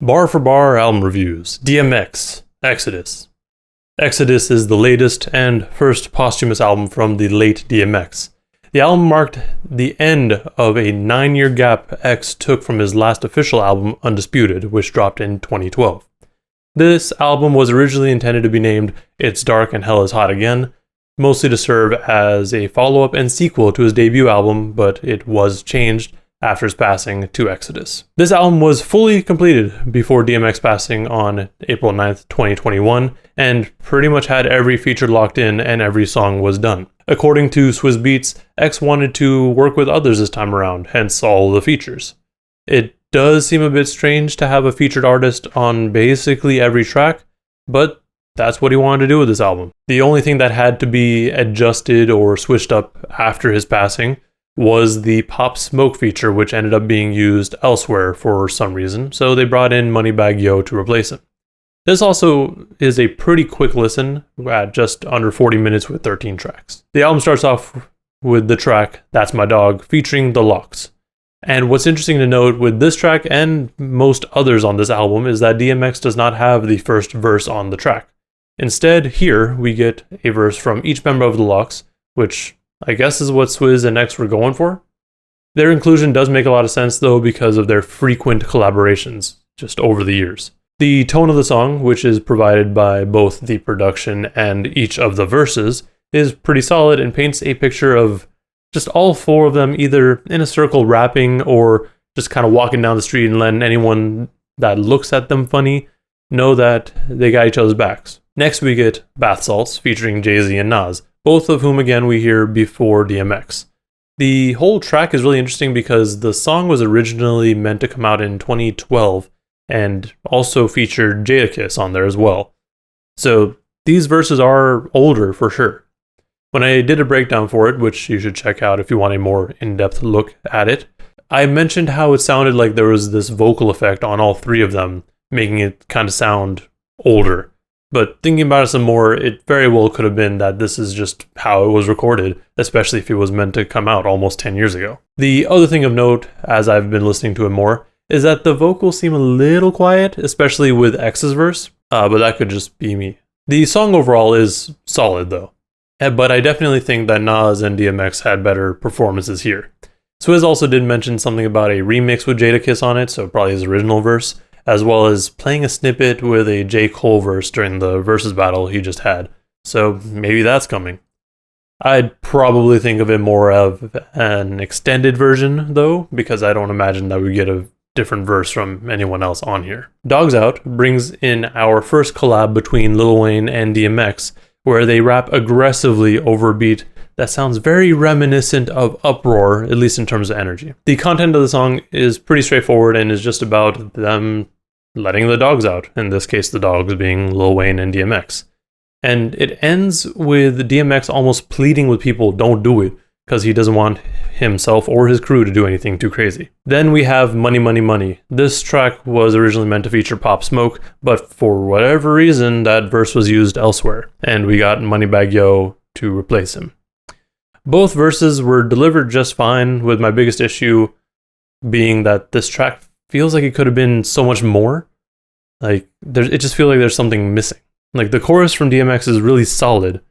Bar for bar album reviews. DMX, Exodus. Exodus is the latest and first posthumous album from the late DMX. The album marked the end of a 9-year gap X took from his last official album, Undisputed, which dropped in 2012. This album was originally intended to be named It's Dark and Hell is Hot Again, mostly to serve as a follow-up and sequel to his debut album, but it was changed after his passing to Exodus. This album was fully completed before DMX passing on April 9th, 2021, and pretty much had every feature locked in and every song was done. According to Swizz Beatz, X wanted to work with others this time around, hence all the features. It does seem a bit strange to have a featured artist on basically every track, but that's what he wanted to do with this album. The only thing that had to be adjusted or switched up after his passing was the Pop Smoke feature, which ended up being used elsewhere for some reason, so they brought in Moneybagg Yo to replace him. This also is a pretty quick listen at just under 40 minutes with 13 tracks. The album starts off with the track That's My Dog featuring The Lox. And what's interesting to note with this track and most others on this album is that DMX does not have the first verse on the track. Instead, here we get a verse from each member of The Lox, which I guess is what Swizz and X were going for. Their inclusion does make a lot of sense though because of their frequent collaborations just over the years. The tone of the song, which is provided by both the production and each of the verses, is pretty solid and paints a picture of just all four of them either in a circle rapping or just kind of walking down the street and letting anyone that looks at them funny know that they got each other's backs. Next we get Bath Salts featuring Jay-Z and Nas, both of whom again we hear before DMX. The whole track is really interesting because the song was originally meant to come out in 2012 and also featured Jadakiss on there as well. So these verses are older for sure. When I did a breakdown for it, which you should check out if you want a more in-depth look at it, I mentioned how it sounded like there was this vocal effect on all three of them, making it kind of sound older. But thinking about it some more, it very well could have been that this is just how it was recorded, especially if it was meant to come out almost 10 years ago. The other thing of note, as I've been listening to it more, is that the vocals seem a little quiet, especially with X's verse, but that could just be me. The song overall is solid though, but I definitely think that Nas and DMX had better performances here. Swizz also did mention something about a remix with Jadakiss on it, so probably his original verse, as well as playing a snippet with a J. Cole verse during the versus battle he just had. So maybe that's coming. I'd probably think of it more of an extended version, though, because I don't imagine that we get a different verse from anyone else on here. Dogs Out brings in our first collab between Lil Wayne and DMX, where they rap aggressively over a beat that sounds very reminiscent of Uproar, at least in terms of energy. The content of the song is pretty straightforward and is just about them letting the dogs out, in this case the dogs being Lil Wayne and DMX. And it ends with DMX almost pleading with people don't do it, because he doesn't want himself or his crew to do anything too crazy. Then we have Money Money Money. This track was originally meant to feature Pop Smoke, but for whatever reason that verse was used elsewhere, and we got Moneybagg Yo to replace him. Both verses were delivered just fine, with my biggest issue being that this track feels like it could have been so much more. It just feels like there's something missing. Like the chorus from DMX is really solid,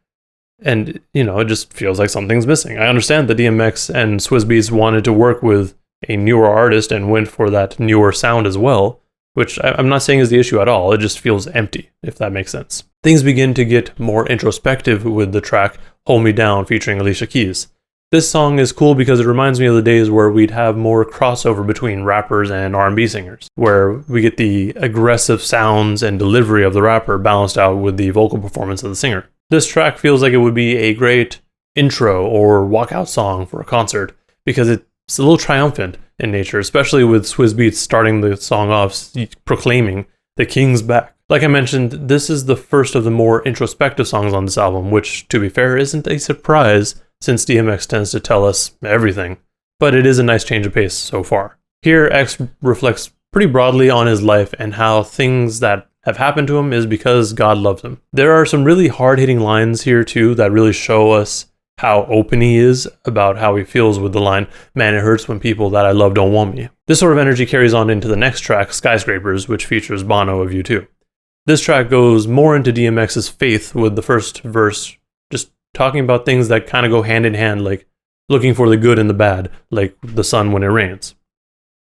and it just feels like something's missing. I understand that DMX and Swizz Beatz wanted to work with a newer artist and went for that newer sound as well, which I'm not saying is the issue at all. It just feels empty, if that makes sense. Things begin to get more introspective with the track Hold Me Down featuring Alicia Keys. This song is cool because it reminds me of the days where we'd have more crossover between rappers and R&B singers, where we get the aggressive sounds and delivery of the rapper balanced out with the vocal performance of the singer. This track feels like it would be a great intro or walkout song for a concert because it's a little triumphant in nature, especially with Swizz Beatz starting the song off proclaiming the king's back. Like I mentioned, this is the first of the more introspective songs on this album, which, to be fair, isn't a surprise since DMX tends to tell us everything, but it is a nice change of pace so far. Here, X reflects pretty broadly on his life and how things that have happened to him is because God loved him. There are some really hard-hitting lines here too that really show us how open he is about how he feels with the line, "Man, it hurts when people that I love don't want me." This sort of energy carries on into the next track, Skyscrapers, which features Bono of U2. This track goes more into DMX's faith, with the first verse just talking about things that kind of go hand in hand, like looking for the good and the bad, like the sun when it rains.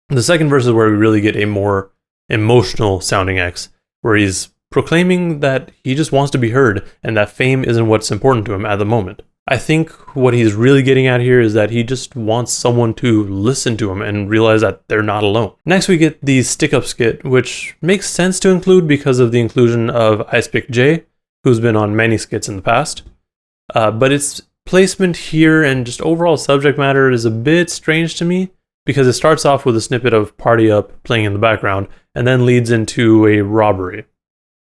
The second verse is where we really get a more emotional sounding X, where he's proclaiming that he just wants to be heard and that fame isn't what's important to him at the moment. I think what he's really getting at here is that he just wants someone to listen to him and realize that they're not alone. Next we get the stick-up skit, which makes sense to include because of the inclusion of Ice Pick J, who's been on many skits in the past. But its placement here and just overall subject matter is a bit strange to me, because it starts off with a snippet of Party Up playing in the background and then leads into a robbery.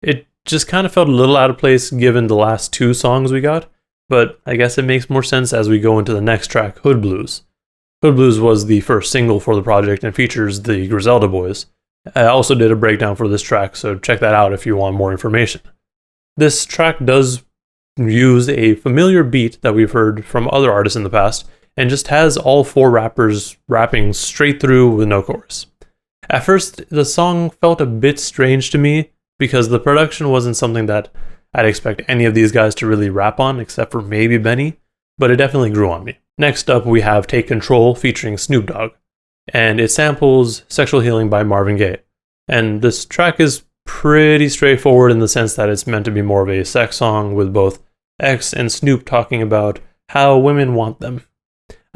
It just kind of felt a little out of place given the last two songs we got, but I guess it makes more sense as we go into the next track, Hood Blues. Hood Blues was the first single for the project and features the Griselda Boys. I also did a breakdown for this track, so check that out if you want more information. This track does use a familiar beat that we've heard from other artists in the past, and just has all four rappers rapping straight through with no chorus. At first, the song felt a bit strange to me, because the production wasn't something that I'd expect any of these guys to really rap on, except for maybe Benny, but it definitely grew on me. Next up, we have Take Control featuring Snoop Dogg, and it samples Sexual Healing by Marvin Gaye. And this track is pretty straightforward in the sense that it's meant to be more of a sex song with both X and Snoop talking about how women want them.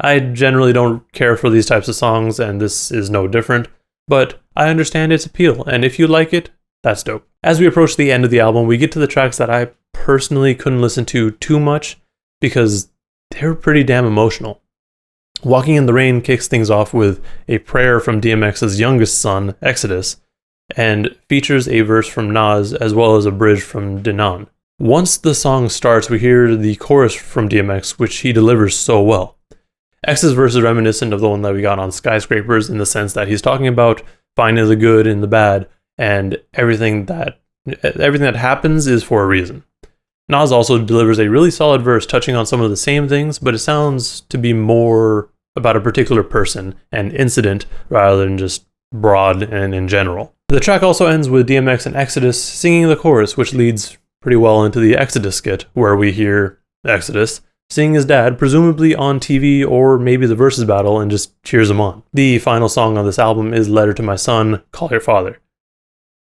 I generally don't care for these types of songs, and this is no different, but I understand its appeal, and if you like it, that's dope. As we approach the end of the album, we get to the tracks that I personally couldn't listen to too much because they were pretty damn emotional. Walking in the Rain kicks things off with a prayer from DMX's youngest son, Exodus, and features a verse from Nas as well as a bridge from Denon. Once the song starts, we hear the chorus from DMX, which he delivers so well. X's verse is reminiscent of the one that we got on Skyscrapers in the sense that he's talking about finding the good in the bad, and everything that happens is for a reason. Nas also delivers a really solid verse touching on some of the same things, but it sounds to be more about a particular person and incident rather than just broad and in general. The track also ends with DMX and Exodus singing the chorus, which leads pretty well into the Exodus skit, where we hear Exodus seeing his dad, presumably on TV or maybe the versus battle, and just cheers him on. The final song on this album is Letter to My Son, Call Your Father.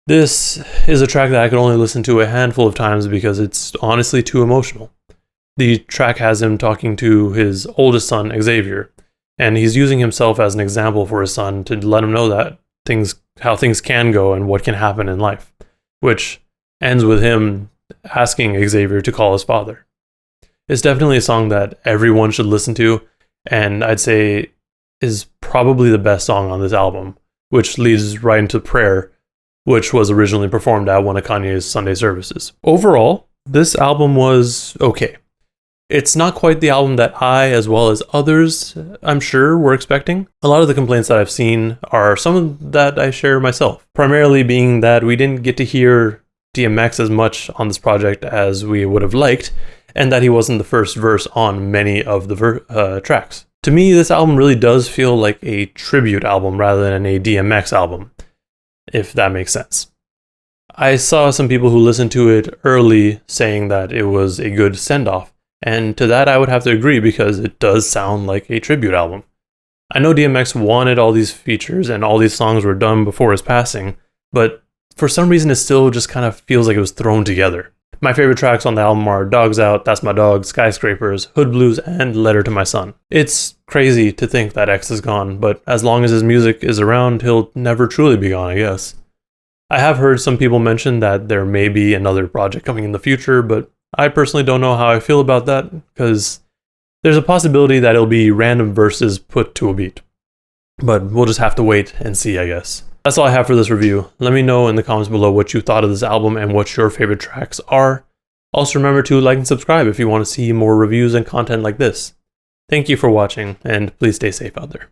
This is a track that I could only listen to a handful of times because it's honestly too emotional. The track has him talking to his oldest son, Xavier, and he's using himself as an example for his son to let him know that how things can go and what can happen in life, which ends with him asking Xavier to call his father. It's definitely a song that everyone should listen to, and I'd say is probably the best song on this album, which leads right into Prayer, which was originally performed at one of Kanye's Sunday services. Overall, this album was okay. It's not quite the album that I, as well as others, I'm sure, were expecting. A lot of the complaints that I've seen are some that I share myself, primarily being that we didn't get to hear DMX as much on this project as we would have liked, and that he wasn't the first verse on many of the tracks. To me, this album really does feel like a tribute album rather than a DMX album, if that makes sense. I saw some people who listened to it early saying that it was a good send-off, and to that I would have to agree because it does sound like a tribute album. I know DMX wanted all these features and all these songs were done before his passing, but for some reason it still just kind of feels like it was thrown together. My favorite tracks on the album are Dogs Out, That's My Dog, Skyscrapers, Hood Blues, and Letter to My Son. It's crazy to think that X is gone, but as long as his music is around, he'll never truly be gone, I guess. I have heard some people mention that there may be another project coming in the future, but I personally don't know how I feel about that, because there's a possibility that it'll be random verses put to a beat. But we'll just have to wait and see, I guess. That's all I have for this review. Let me know in the comments below what you thought of this album and what your favorite tracks are. Also remember to like and subscribe if you want to see more reviews and content like this. Thank you for watching, and please stay safe out there.